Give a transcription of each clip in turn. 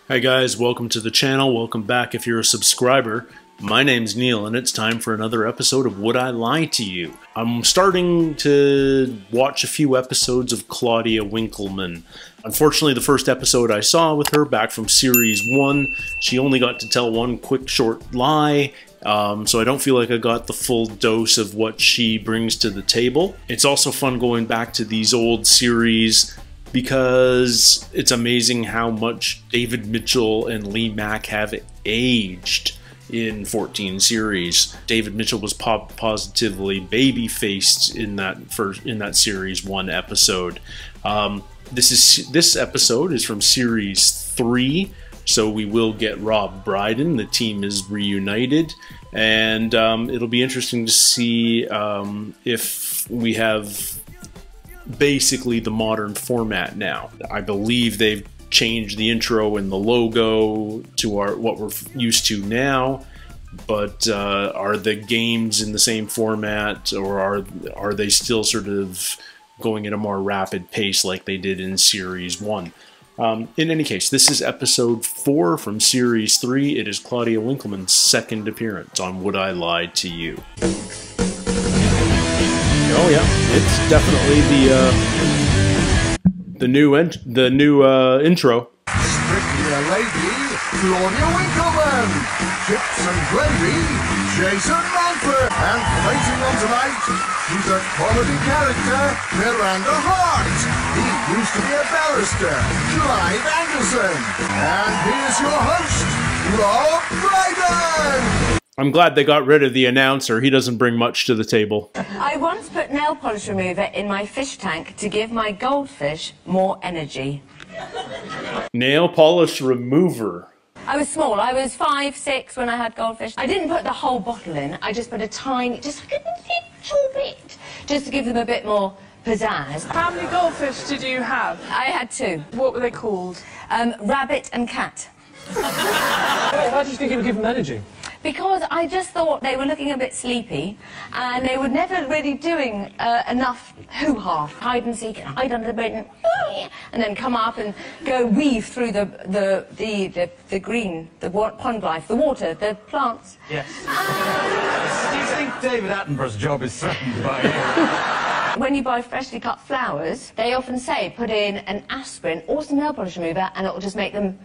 Hi guys, welcome to the channel. Welcome back if you're a subscriber. My name's Neil and it's time for another episode of Would I Lie to You? I'm starting to watch a few episodes of Claudia Winkleman. Unfortunately, the first episode I saw with her back from series 1, she only got to tell one quick short lie, so I don't feel like I got the full dose of what she brings to the table. It's also fun going back to these old series because it's amazing how much David Mitchell and Lee Mack have aged in 14 series. David Mitchell was positively baby-faced in that series 1 episode. This episode is from series 3, so we will get Rob Brydon. The team is reunited, and it'll be interesting to see if we have basically the modern format now. I believe they've changed the intro and the logo to what we're used to now, but are the games in the same format, or are they still sort of going at a more rapid pace like they did in series 1? In any case, this is episode 4 from series 3. It is Claudia Winkleman's second appearance on Would I Lie to You? Oh yeah, it's definitely the new intro. Strictly a lady, Claudia Winkleman. Chips and gravy, Jason Manford. And waiting on tonight, she's a quality character, Miranda Hart. He used to be a barrister, Clive Anderson. And here's your host, Rob Brydon. I'm glad they got rid of the announcer. He doesn't bring much to the table. I once put nail polish remover in my fish tank to give my goldfish more energy. Nail polish remover. I was small. I was 5, 6 when I had goldfish. I didn't put the whole bottle in. I just put a tiny, just like a little bit, just to give them a bit more pizzazz. How many goldfish did you have? I had 2. What were they called? Rabbit and cat. Why do you think it would give them energy? Because I just thought they were looking a bit sleepy, and they were never really doing enough hoo-ha, hide and seek, hide under the bed, and then come up and go weave through the green, the pond life, the water, the plants. Yes. Do you think David Attenborough's job is threatened by you? When you buy freshly cut flowers, they often say put in an aspirin or some nail polish remover, and it will just make them.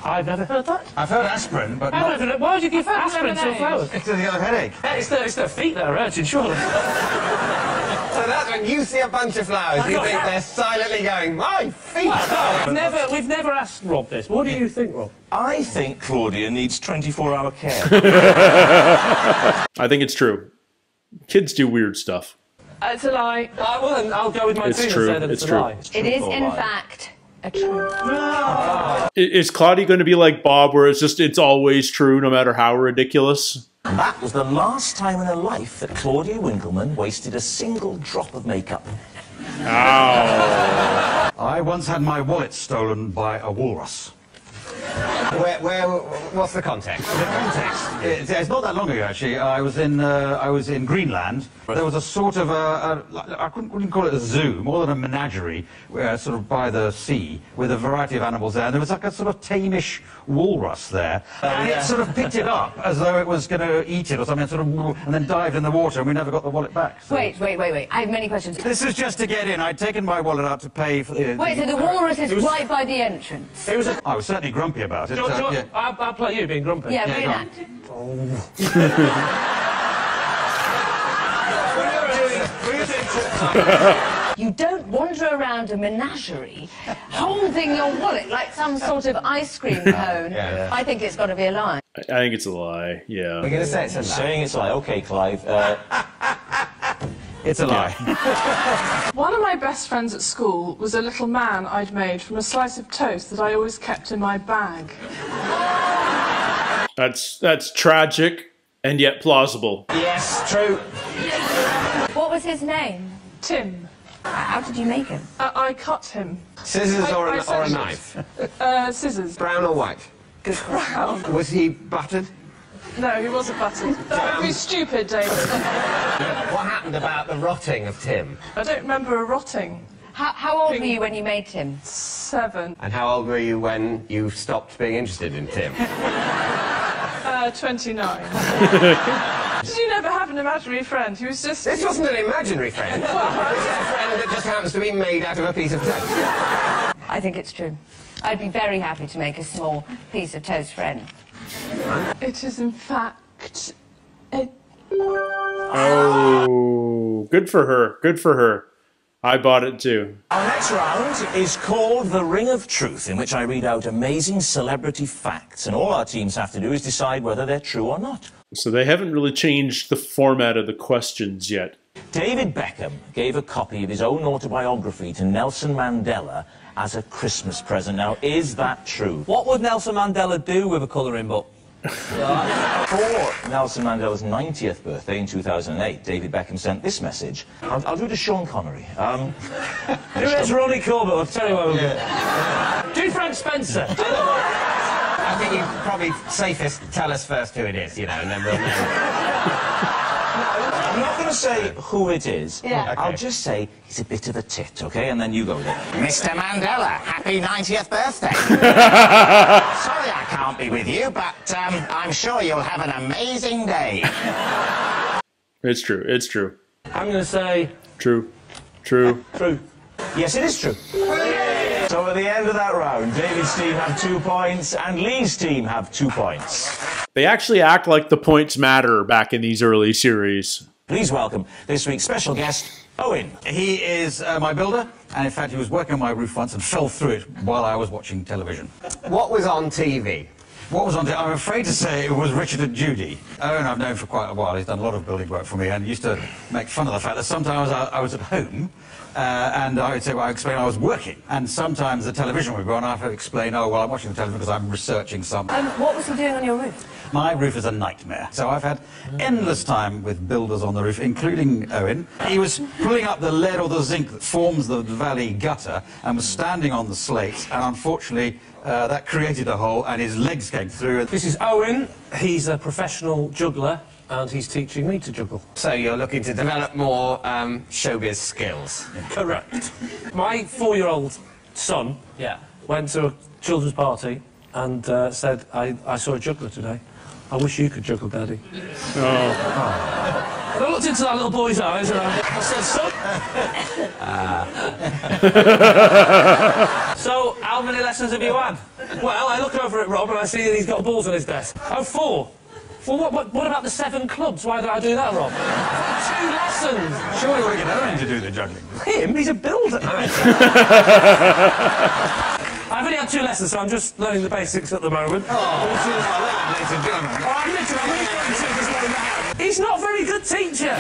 I've never heard that. I've heard aspirin, but not... Why would you give aspirin to flowers? It's to get a headache. It's their feet that are urgent, surely. So that's when you see a bunch of flowers, you think they're silently going, my feet! We've never asked Rob this. What do you think, Rob? I think Claudia needs 24-hour care. I think it's true. Kids do weird stuff. It's a lie. Well, then I'll go with my team and say that it's a lie. It is, in fact, a true. Is Claudia going to be like Bob, where it's always true, no matter how ridiculous? That was the last time in her life that Claudia Winkleman wasted a single drop of makeup. Ow. I once had my wallet stolen by a walrus. What's the context? The context? It's not that long ago, actually. I was in Greenland. There was a sort of I wouldn't call it a zoo, more than a menagerie, sort of by the sea, with a variety of animals there. And there was like a sort of tamish walrus there. And it sort of picked it up as though it was going to eat it or something, and then dived in the water, and we never got the wallet back. So. Wait. I have many questions. This is just to get in. I'd taken my wallet out to pay for the... Wait, so the walrus is right by the entrance? I was certainly grumpy about it. Yeah. I'll play you being grumpy. Yeah, bring that. You don't wander around a menagerie holding your wallet like some sort of ice cream cone. Yeah. I think it's got to be a lie. I think it's a lie, yeah. We're going to say it's a lie. Saying it's a lie. OK, Clive. It's a lie. One of my best friends at school was a little man I'd made from a slice of toast that I always kept in my bag. That's tragic and yet plausible. Yes, true. What was his name? Tim. How did you make him? I cut him. Scissors or a I knife? Scissors. Brown or white? Good Brown. Was he buttered? No, he wasn't buttered. Don't be stupid, David. What happened about the rotting of Tim? I don't remember a rotting. How old were you when you made Tim? 7. And how old were you when you stopped being interested in Tim? 29. Did you never have an imaginary friend? He was just... This wasn't an imaginary friend. This is a friend that just happens to be made out of a piece of toast. I think it's true. I'd be very happy to make a small piece of toast friend. It is, in fact... Oh, good for her. Good for her. I bought it too. Our next round is called The Ring of Truth, in which I read out amazing celebrity facts, and all our teams have to do is decide whether they're true or not. So they haven't really changed the format of the questions yet. David Beckham gave a copy of his own autobiography to Nelson Mandela as a Christmas present. Now, is that true? What would Nelson Mandela do with a colouring book? For Nelson Mandela's 90th birthday in 2008, David Beckham sent this message. I'll do it to Sean Connery. Do it as Ronnie Corbett, I'll tell you what we'll do. Do Frank Spencer. I think you probably safest tell us first who it is, you know, and then we'll know. I'm not going to say who it is. Yeah. I'll just say he's a bit of a tit, okay? And then you go there. Mr. Mandela, happy 90th birthday. Sorry I can't be with you, but I'm sure you'll have an amazing day. It's true. It's true. I'm going to say... True. True. True. Yes, it is true. So at the end of that round, David's team have 2 points and Lee's team have 2 points. They actually act like the points matter back in these early series. Please welcome this week's special guest, Owen. He is my builder, and in fact he was working on my roof once and fell through it while I was watching television. What was on TV? What was on? I'm afraid to say it was Richard and Judy. Owen I've known for quite a while. He's done a lot of building work for me, and used to make fun of the fact that sometimes I was at home, and I would say, well, I explain I was working, and sometimes the television would go on, and I have to explain, oh, well, I'm watching the television because I'm researching something. What was he doing on your roof? My roof is a nightmare. So I've had endless time with builders on the roof, including Owen. He was pulling up the lead or the zinc that forms the valley gutter and was standing on the slates, and unfortunately that created a hole and his legs came through. This is Owen. He's a professional juggler and he's teaching me to juggle. So you're looking to develop more showbiz skills? Correct. My 4-year-old son went to a children's party and said, I saw a juggler today. I wish you could juggle, Daddy. Oh. And I looked into that little boy's eyes and I said, son. So, how many lessons have you had? Well, I look over at Rob and I see that he's got balls on his desk. Oh, 4. Well, what about the 7 clubs? Why did I do that, Rob? 2 lessons. Surely we get Owen to do the juggling. Him? He's a builder. I've only had 2 lessons, so I'm just learning the basics at the moment. He's not a very good teacher.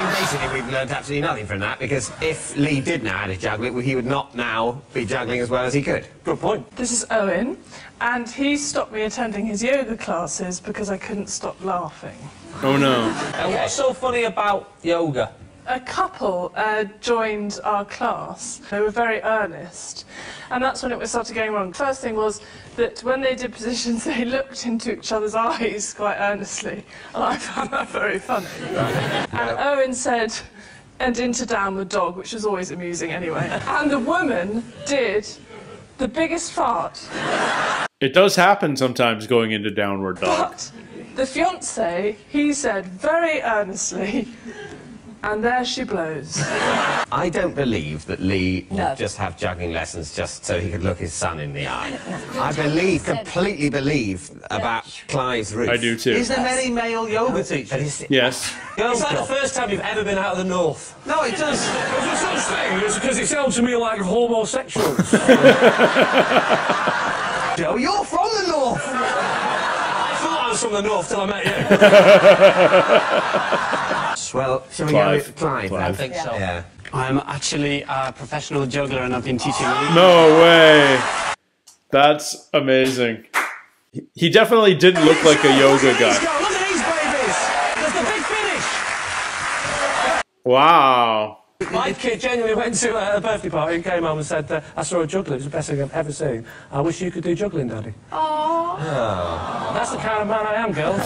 Basically, we've learned absolutely nothing from that, because if Lee did know how to juggle it, he would not now be juggling as well as he could. Good point. This is Owen, and he stopped me attending his yoga classes because I couldn't stop laughing. Oh no. And what's so funny about yoga? A couple joined our class. They were very earnest, and that's when it started going wrong. First thing was that when they did positions, they looked into each other's eyes quite earnestly, and I found that very funny. And Owen said, and into downward dog, which was always amusing anyway. And the woman did the biggest fart. It does happen sometimes going into downward dog. But the fiancé, he said very earnestly, and there she blows. I don't believe that Lee No. would just have juggling lessons just so he could look his son in the eye. I believe, completely believe about Clive's roof. I do too. Is there many male yoga teachers? Yes. It's like the first time you've ever been out of the north. No, it does. There's no such thing. It's because it sounds to me like homosexuals. Joe, you're from the north! I thought I was from the north till I met you. Well, shall we Clive. go with Clive then? I think so. Yeah. I'm actually a professional juggler and I've been teaching... No way. That's amazing. He definitely didn't look like a yoga guy. Look at these babies! There's the big finish! Wow. My kid genuinely went to a birthday party and came home and said, I saw a juggler, it was the best thing I've ever seen. I wish you could do juggling, Daddy. Oh. That's the kind of man I am, girl.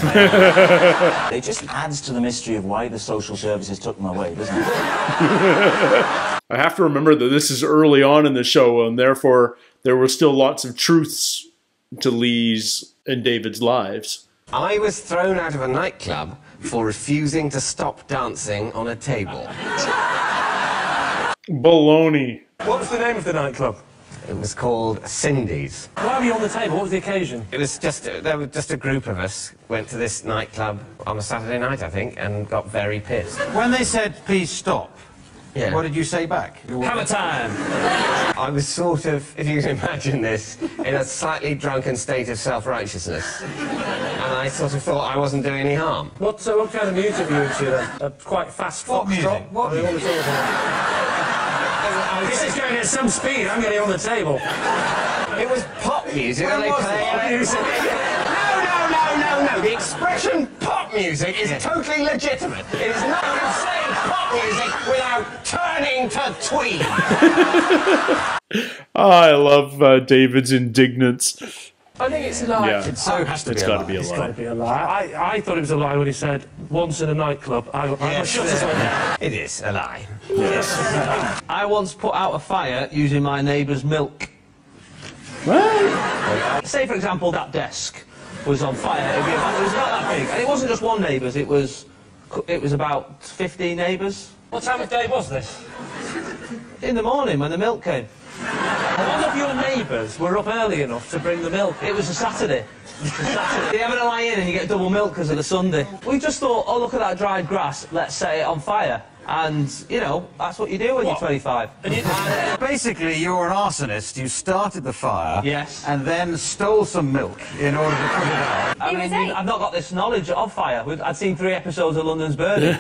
It just adds to the mystery of why the social services took them away, doesn't it? I have to remember that this is early on in the show, and therefore there were still lots of truths to Lee's and David's lives. I was thrown out of a nightclub for refusing to stop dancing on a table. Baloney. What was the name of the nightclub? It was called Cindy's. Why were you on the table? What was the occasion? It was just, there was just a group of us went to this nightclub on a Saturday night, I think, and got very pissed. When they said, please stop, Yeah. what did you say back? Hammer time! I was sort of, if you can imagine this, in a slightly drunken state of self-righteousness. And I sort of thought I wasn't doing any harm. What kind of music were you into then? A quite fast What music? foxtrot? What I mean, music? This is going at some speed. I'm getting on the table. It was pop music that they was play. pop music? No. The expression pop music is totally legitimate. It is not saying pop music without turning to tweed. Oh, I love David's indignance. I think it's a lie. Yeah, It so has to it's be got a to be a It's got lie. to be a lie. I thought it was a lie when he said, once in a nightclub, my shutters went down. It is a lie. I once put out a fire using my neighbour's milk. What? Say, for example, that desk was on fire. It was not that big. And it wasn't just one neighbour's, it was about 15 neighbours. What time of day was this? In the morning when the milk came. One of your neighbours were up early enough to bring the milk. It was a Saturday. You're having a lie in and you get double milk because of the Sunday. We just thought, oh, look at that dried grass, let's set it on fire. And, you know, that's what you do when you're 25. Basically, you're an arsonist. You started the fire. Yes. And then stole some milk in order to put it out. I He was mean, 8. I've not got this knowledge of fire. I'd seen 3 episodes of London's Burning.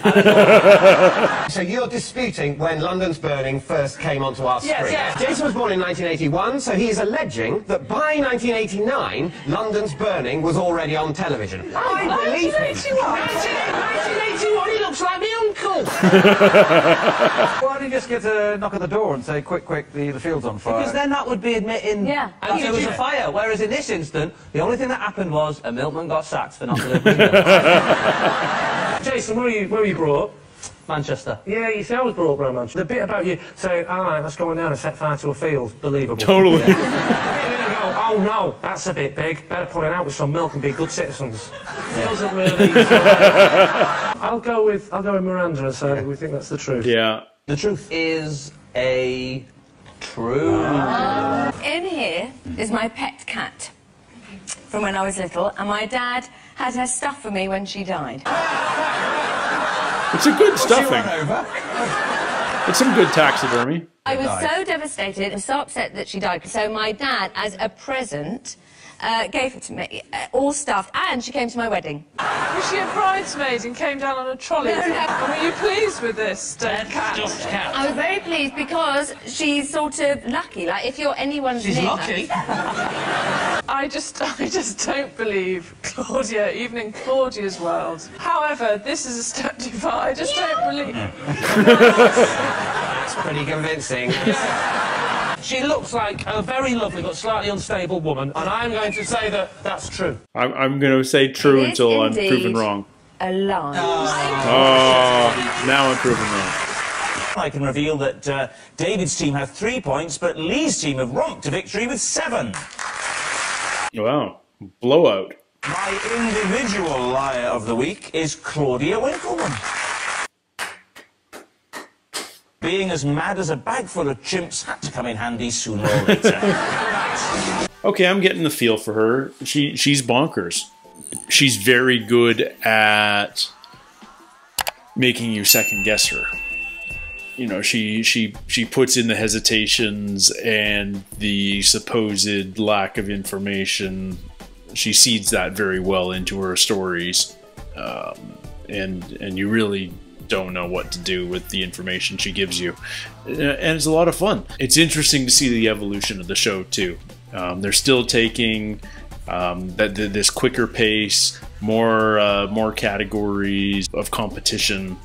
So you're disputing when London's Burning first came onto our screen? yes. Jason was born in 1981, so he is alleging that by 1989, London's Burning was already on television. I believe him. 1981, he looks like my uncle! Why don't you just get a knock at the door and say, quick, the field's on fire? Because then that would be admitting Yeah. that there was a fire. Whereas in this instant, the only thing that happened was a milkman got sacked for not delivering milk. Jason, where were you brought up? Manchester. Yeah, you see, I was brought up around Manchester. The bit about you saying, all right, let's go on down and set fire to a field, believable. Totally. The bit where you go, oh no, that's a bit big, better put it out with some milk and be good citizens. Doesn't really... I'll go with Miranda and say we think that's the truth. Yeah. The truth is a true. In here is my pet cat from when I was little, and my dad had her stuff for me when she died. It's a good stuffing. It's some good taxidermy. I was so devastated and so upset that she died. So my dad, as a present, gave it to me, all stuffed, and she came to my wedding. Was she a bridesmaid and came down on a trolley? No. And were you pleased with this dead cat? I was very pleased because she's sort of lucky. Like, if you're anyone's She's neighbour- lucky. I just don't believe Claudia, even in Claudia's world. However, this is a step too far. I just don't believe... That's pretty convincing. She looks like a very lovely but slightly unstable woman, and I'm going to say that that's true. I'm going to say true It is until I'm indeed proven wrong. a lie. Oh, now I'm proven wrong. I can reveal that David's team have 3 points, but Lee's team have romped to victory with 7. Wow. Blowout. My individual liar of the week is Claudia Winkleman. Being as mad as a bag full of chimps had to come in handy sooner or later. Okay, I'm getting the feel for her. She's bonkers. She's very good at making you second guess her. You know, she puts in the hesitations and the supposed lack of information. She seeds that very well into her stories, and you really don't know what to do with the information she gives you, and it's a lot of fun. It's interesting to see the evolution of the show too. They're still taking this quicker pace, more categories of competition.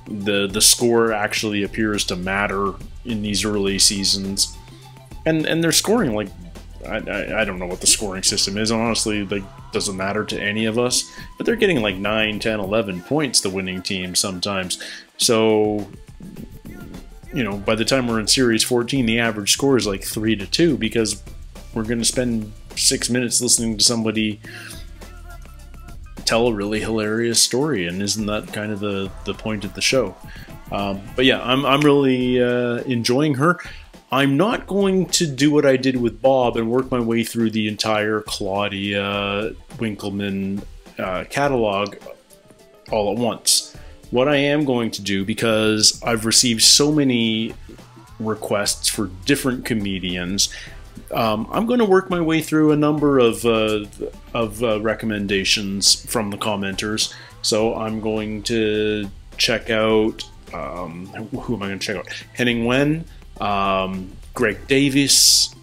The score actually appears to matter in these early seasons, and they're scoring like I don't know what the scoring system is. Honestly, like, doesn't matter to any of us, but they're getting like 9, 10, 11 points, the winning team sometimes. So you know, by the time we're in series 14, the average score is like 3-2 because we're going to spend 6 minutes listening to somebody tell a really hilarious story, and isn't that kind of the point of the show? But yeah, I'm really enjoying her. I'm not going to do what I did with Bob and work my way through the entire Claudia Winkleman catalog all at once. What I am going to do, because I've received so many requests for different comedians, I'm going to work my way through a number of recommendations from the commenters. So I'm going to check out, who am I going to check out? Henning Wen, Greg Davis,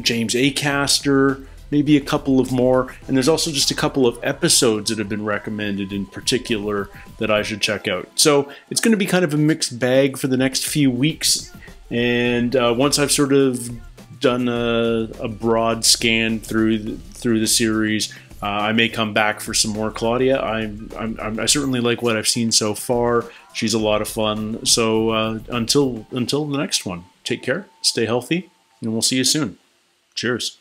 James Acaster, maybe a couple of more, and there's also just a couple of episodes that have been recommended in particular that I should check out. So it's going to be kind of a mixed bag for the next few weeks, and once I've sort of done a broad scan through the series, I may come back for some more Claudia. I certainly like what I've seen so far. She's a lot of fun. So until the next one, take care, stay healthy, and we'll see you soon. Cheers.